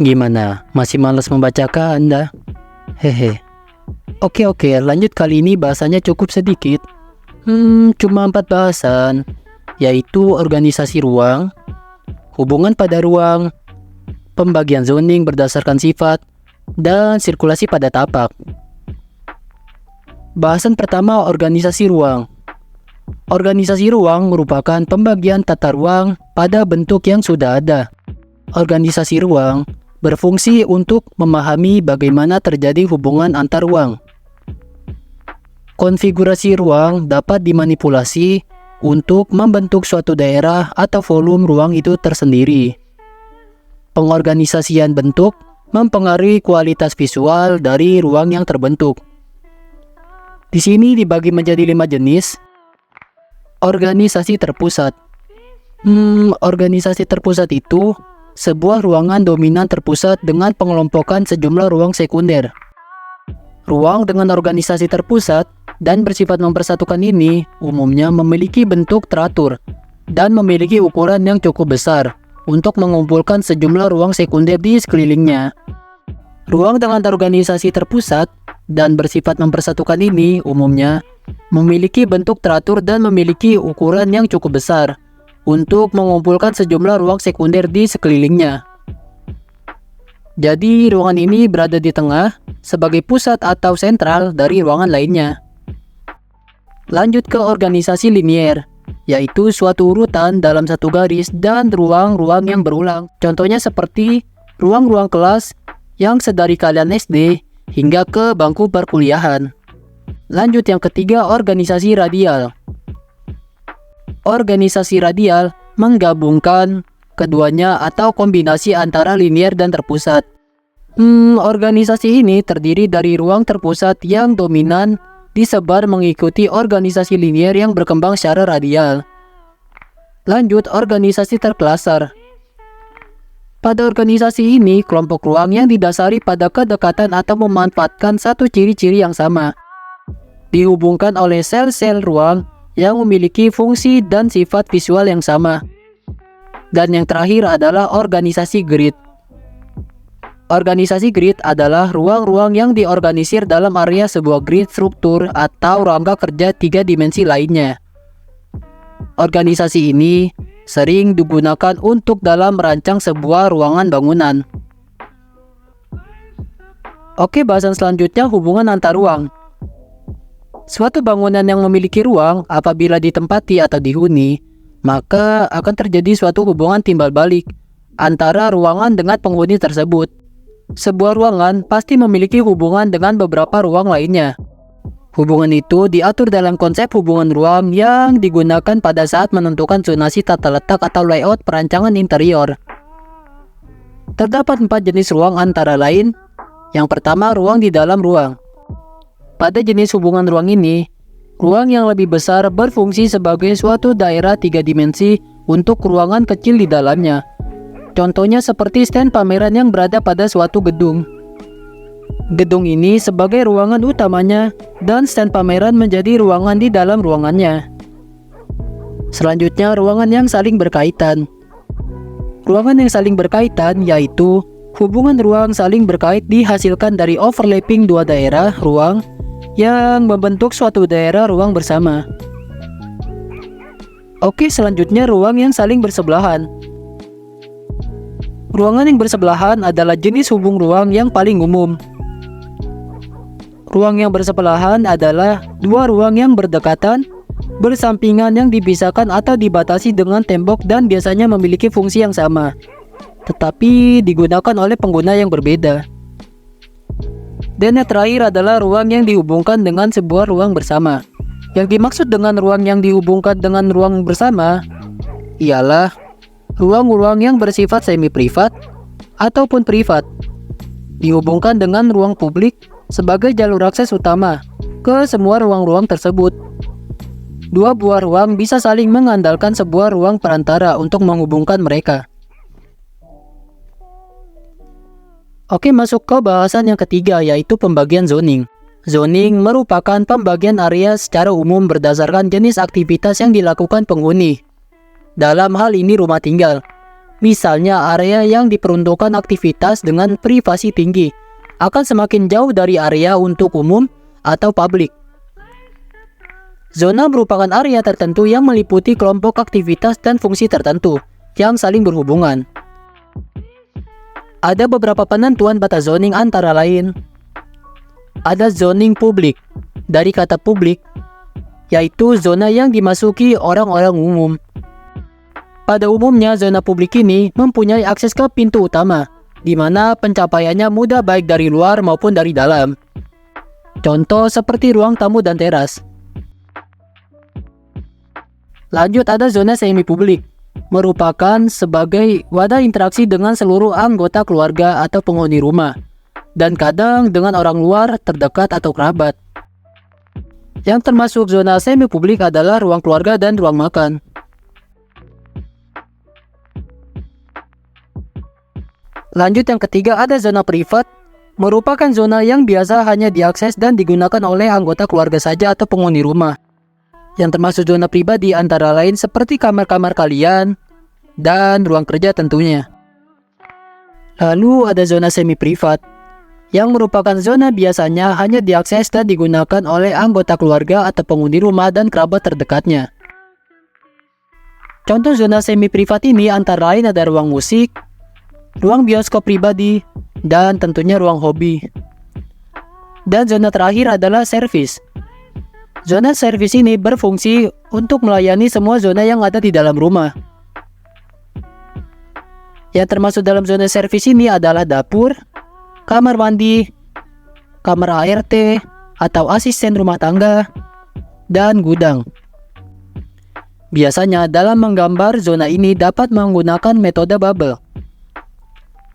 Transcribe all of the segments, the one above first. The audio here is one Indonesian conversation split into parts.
Gimana? Masih malas membacakan Anda? Hehe. Oke, lanjut. Kali ini bahasanya cukup sedikit. Cuma 4 bahasan, yaitu organisasi ruang, hubungan pada ruang, pembagian zoning berdasarkan sifat, dan sirkulasi pada tapak. Bahasan pertama, organisasi ruang. Organisasi ruang merupakan pembagian tata ruang pada bentuk yang sudah ada. Organisasi ruang berfungsi untuk memahami bagaimana terjadi hubungan antar ruang. Konfigurasi ruang dapat dimanipulasi untuk membentuk suatu daerah atau volume ruang itu tersendiri. Pengorganisasian bentuk mempengaruhi kualitas visual dari ruang yang terbentuk. Di sini dibagi menjadi 5 jenis. Organisasi terpusat. Organisasi terpusat itu sebuah ruangan dominan terpusat dengan pengelompokan sejumlah ruang sekunder. Ruang dengan organisasi terpusat dan bersifat mempersatukan ini umumnya memiliki bentuk teratur dan memiliki ukuran yang cukup besar untuk mengumpulkan sejumlah ruang sekunder di sekelilingnya. Ruang dengan organisasi terpusat dan bersifat mempersatukan ini umumnya memiliki bentuk teratur dan memiliki ukuran yang cukup besar untuk mengumpulkan sejumlah ruang sekunder di sekelilingnya. Jadi ruangan ini berada di tengah sebagai pusat atau sentral dari ruangan lainnya. Lanjut ke organisasi linier, yaitu suatu urutan dalam satu garis dan ruang-ruang yang berulang. Contohnya seperti ruang-ruang kelas yang sedari kalian SD hingga ke bangku perkuliahan. Lanjut yang ketiga, organisasi radial. Organisasi radial menggabungkan keduanya atau kombinasi antara linier dan terpusat. Organisasi ini terdiri dari ruang terpusat yang dominan disebar mengikuti organisasi linier yang berkembang secara radial. Lanjut, organisasi terklaser. Pada organisasi ini, kelompok ruang yang didasari pada kedekatan atau memanfaatkan satu ciri-ciri yang sama dihubungkan oleh sel-sel ruang yang memiliki fungsi dan sifat visual yang sama. Dan yang terakhir adalah organisasi grid. Organisasi grid adalah ruang-ruang yang diorganisir dalam area sebuah grid struktur atau rangka kerja 3 dimensi lainnya. Organisasi ini sering digunakan untuk dalam merancang sebuah ruangan bangunan. Oke, bahasan selanjutnya hubungan antar ruang. Suatu bangunan yang memiliki ruang apabila ditempati atau dihuni, maka akan terjadi suatu hubungan timbal balik antara ruangan dengan penghuni tersebut. Sebuah ruangan pasti memiliki hubungan dengan beberapa ruang lainnya. Hubungan itu diatur dalam konsep hubungan ruang yang digunakan pada saat menentukan zonasi tata letak atau layout perancangan interior. Terdapat 4 jenis ruang antara lain. Yang pertama, ruang di dalam ruang. Pada jenis hubungan ruang ini, ruang yang lebih besar berfungsi sebagai suatu daerah 3 dimensi untuk ruangan kecil di dalamnya. Contohnya seperti stand pameran yang berada pada suatu gedung. Gedung ini sebagai ruangan utamanya dan stand pameran menjadi ruangan di dalam ruangannya. Selanjutnya, ruangan yang saling berkaitan. Ruangan yang saling berkaitan yaitu hubungan ruang saling berkait dihasilkan dari overlapping 2 daerah ruang yang membentuk suatu daerah ruang bersama. Oke, selanjutnya ruang yang saling bersebelahan. Ruangan yang bersebelahan adalah jenis hubung ruang yang paling umum. Ruang yang bersebelahan adalah 2 ruang yang berdekatan, bersampingan yang dipisahkan atau dibatasi dengan tembok dan biasanya memiliki fungsi yang sama, tetapi digunakan oleh pengguna yang berbeda. Dan yang terakhir adalah ruang yang dihubungkan dengan sebuah ruang bersama. Yang dimaksud dengan ruang yang dihubungkan dengan ruang bersama ialah ruang-ruang yang bersifat semi-privat ataupun privat, dihubungkan dengan ruang publik sebagai jalur akses utama ke semua ruang-ruang tersebut. 2 buah ruang bisa saling mengandalkan sebuah ruang perantara untuk menghubungkan mereka. Oke, masuk ke bahasan yang ketiga, yaitu pembagian zoning. Zoning merupakan pembagian area secara umum berdasarkan jenis aktivitas yang dilakukan penghuni. Dalam hal ini rumah tinggal. Misalnya area yang diperuntukkan aktivitas dengan privasi tinggi akan semakin jauh dari area untuk umum atau publik. Zona merupakan area tertentu yang meliputi kelompok aktivitas dan fungsi tertentu yang saling berhubungan. Ada beberapa penentuan batas zoning antara lain. Ada zoning publik, dari kata publik, yaitu zona yang dimasuki orang-orang umum. Pada umumnya, zona publik ini mempunyai akses ke pintu utama, di mana pencapaiannya mudah baik dari luar maupun dari dalam. Contoh seperti ruang tamu dan teras. Lanjut, ada zona semi-publik, merupakan sebagai wadah interaksi dengan seluruh anggota keluarga atau penghuni rumah, dan kadang dengan orang luar terdekat atau kerabat. Yang termasuk zona semi-publik adalah ruang keluarga dan ruang makan. Lanjut, yang ketiga ada zona privat, merupakan zona yang biasa hanya diakses dan digunakan oleh anggota keluarga saja atau penghuni rumah. Yang termasuk zona pribadi antara lain seperti kamar-kamar kalian dan ruang kerja tentunya. Lalu ada zona semi privat, yang merupakan zona biasanya hanya diakses dan digunakan oleh anggota keluarga atau penghuni rumah dan kerabat terdekatnya. Contoh zona semi privat ini antara lain ada ruang musik, ruang bioskop pribadi, dan tentunya ruang hobi. Dan zona terakhir adalah servis. Zona servis ini berfungsi untuk melayani semua zona yang ada di dalam rumah. Yang termasuk dalam zona servis ini adalah dapur, kamar mandi, kamar ART atau asisten rumah tangga, dan gudang. Biasanya dalam menggambar zona ini dapat menggunakan metode bubble.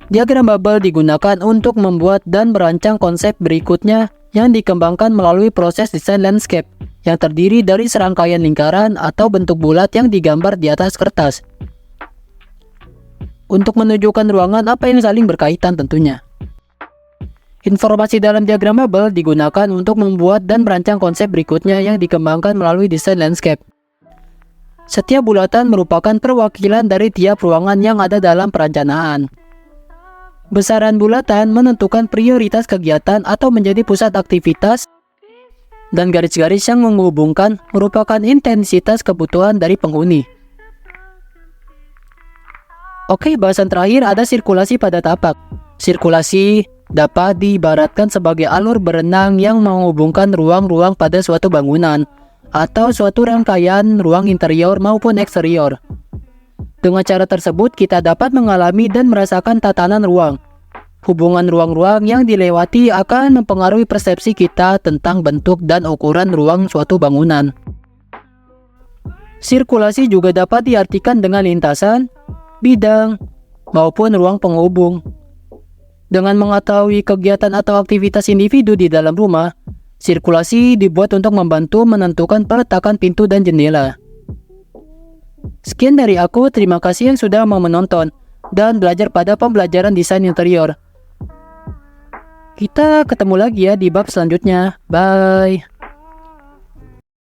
Diagram bubble digunakan untuk membuat dan merancang konsep berikutnya yang dikembangkan melalui proses desain landscape yang terdiri dari serangkaian lingkaran atau bentuk bulat yang digambar di atas kertas. Untuk menunjukkan ruangan apa yang saling berkaitan tentunya. Informasi dalam diagram bubble digunakan untuk membuat dan merancang konsep berikutnya yang dikembangkan melalui desain landscape. Setiap bulatan merupakan perwakilan dari tiap ruangan yang ada dalam perencanaan. Besaran bulatan menentukan prioritas kegiatan atau menjadi pusat aktivitas, dan garis-garis yang menghubungkan merupakan intensitas kebutuhan dari penghuni. Oke, bahasan terakhir ada sirkulasi pada tapak. Sirkulasi dapat diibaratkan sebagai alur berenang yang menghubungkan ruang-ruang pada suatu bangunan atau suatu rangkaian ruang interior maupun eksterior. Dengan cara tersebut, kita dapat mengalami dan merasakan tatanan ruang. Hubungan ruang-ruang yang dilewati akan mempengaruhi persepsi kita tentang bentuk dan ukuran ruang suatu bangunan. Sirkulasi juga dapat diartikan dengan lintasan, bidang, maupun ruang penghubung. Dengan mengetahui kegiatan atau aktivitas individu di dalam rumah, sirkulasi dibuat untuk membantu menentukan peletakan pintu dan jendela. Sekian dari aku, terima kasih yang sudah mau menonton dan belajar pada pembelajaran desain interior. Kita ketemu lagi ya di bab selanjutnya. Bye.